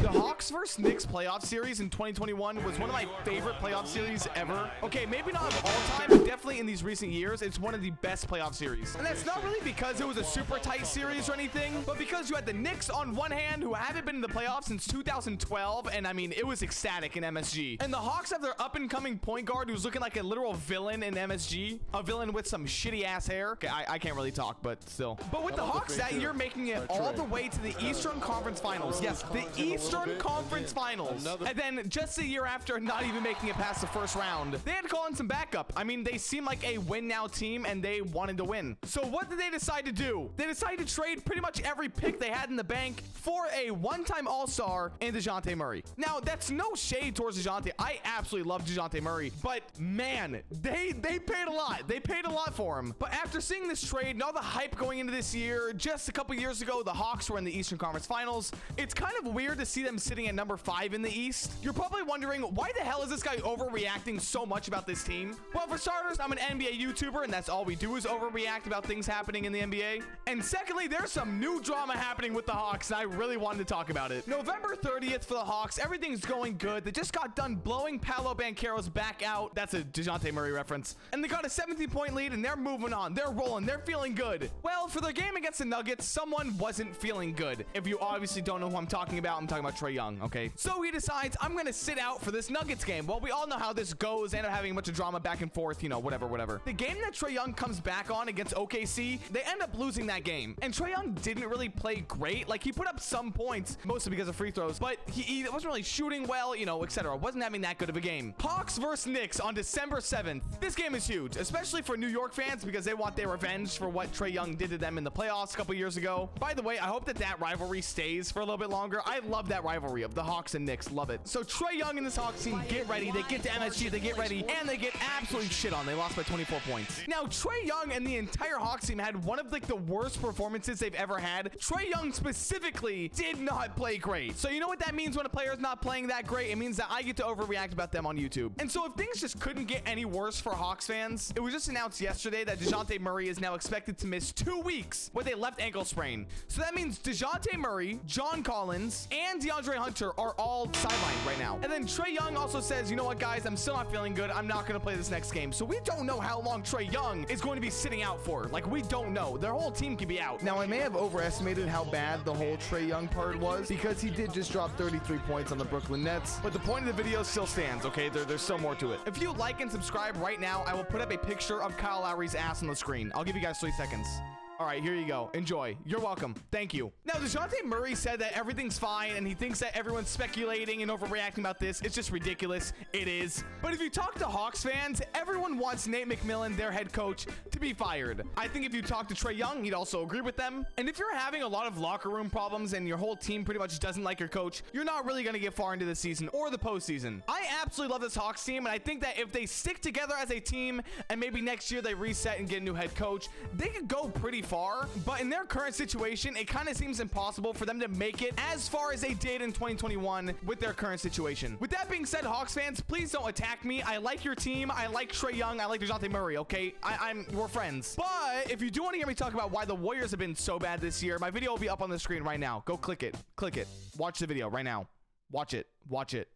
The Hawks vs. Knicks playoff series in 2021 was one of my favorite playoff series ever. Okay, maybe not of all time, but definitely in these recent years, it's one of the best playoff series. And that's not really because it was a super tight series or anything, but because you had the Knicks on one hand, who haven't been in the playoffs since 2012, and I mean, it was ecstatic in MSG. And the Hawks have their up-and-coming point guard who's looking like a literal villain in MSG, a villain with some shitty-ass hair. Okay, I can't really talk, but still. But with the Hawks that year making it all the way to the Eastern Conference Finals. Yes, the Eastern Conference Finals. And then just a year after not even making it past the first round, they had to call in some backup. I mean, they seem like a win-now team, and they wanted to win. So what did they decide to do? They decided to trade pretty much every pick they had in the bank for a one-time All-Star in Dejounte Murray. Now, that's no shade towards Dejounte. I absolutely love Dejounte Murray, but man, they paid a lot. They paid a lot for him. But after seeing this trade and all the hype going into this year, just a couple years ago, the Hawks were in the Eastern Conference Finals. It's kind of weird to see them sitting at number 5 in the East. You're probably wondering, why the hell is this guy overreacting so much about this team? Well, for starters, I'm an NBA YouTuber, and that's all we do is overreact about things happening in the NBA. And secondly, there's some new drama happening with the Hawks, and I really wanted to talk about it. November 30th for the Hawks, everything's going good. They just got done blowing Paolo Banchero's back out. That's a Dejounte Murray reference. And they got a 17-point lead, and they're moving on. They're rolling. They're feeling good. Well, for their game against the Nuggets, someone wasn't feeling good. If you obviously don't know who I'm talking about Trae Young, okay? So he decides, I'm going to sit out for this Nuggets game. Well, we all know how this goes. They end up having a bunch of drama back and forth, you know, whatever. The game that Trae Young comes back on against OKC, they end up losing that game. And Trae Young didn't really play great. Like, he put up some points, mostly because of free throws, but he wasn't really shooting well, you know, etc. Wasn't having that good of a game. Hawks versus Knicks on December 7th. This game is huge, especially for New York fans because they want their revenge for what Trae Young did to them in the playoffs a couple years ago. By the way, I hope that rivalry stays for a little bit longer. I love that rivalry of the Hawks and Knicks. Love it. So Trae Young and this Hawks team get ready. They get to MSG. They get ready, and they get absolutely shit on. They lost by 24 points. Now, Trae Young and the entire Hawks team had one of like the worst performances they've ever had. Trae Young specifically did not play great. So you know what that means when a player is not playing that great? It means that I get to overreact about them on YouTube. And so if things just couldn't get any worse for Hawks fans, it was just announced yesterday that Dejounte Murray is now expected to miss 2 weeks with a left ankle sprain. So that means Dejounte Murray, John Collins, and DeAndre Hunter are all sidelined right now. And then Trae Young also says, you know what, guys, I'm still not feeling good. I'm not going to play this next game. So we don't know how long Trae Young is going to be sitting out for. Like, we don't know. Their whole team could be out. Now, I may have overestimated how bad the whole Trae Young part was because he did just drop 33 points on the Brooklyn Nets. But the point of the video still stands, okay? There's still more to it. If you like and subscribe right now, I will put up a picture of Kyle Lowry's ass on the screen. I'll give you guys 3 seconds. All right, here you go. Enjoy. You're welcome. Thank you. Now, Dejounte Murray said that everything's fine, and he thinks that everyone's speculating and overreacting about this. It's just ridiculous. It is. But if you talk to Hawks fans, everyone wants Nate McMillan, their head coach, to be fired. I think if you talk to Trae Young, he'd also agree with them. And if you're having a lot of locker room problems and your whole team pretty much doesn't like your coach, you're not really going to get far into the season or the postseason. I absolutely love this Hawks team, and I think that if they stick together as a team and maybe next year they reset and get a new head coach, they could go pretty far. But in their current situation, it kind of seems impossible for them to make it as far as they did in 2021 with their current situation. With that being said, Hawks fans, please don't attack me. I like your team. I like Trae Young. I like Dejounte Murray, okay? We're friends. But if you do want to hear me talk about why the Warriors have been so bad this year, my video will be up on the screen right now. Go click it. Click it. Watch the video right now. Watch it. Watch it.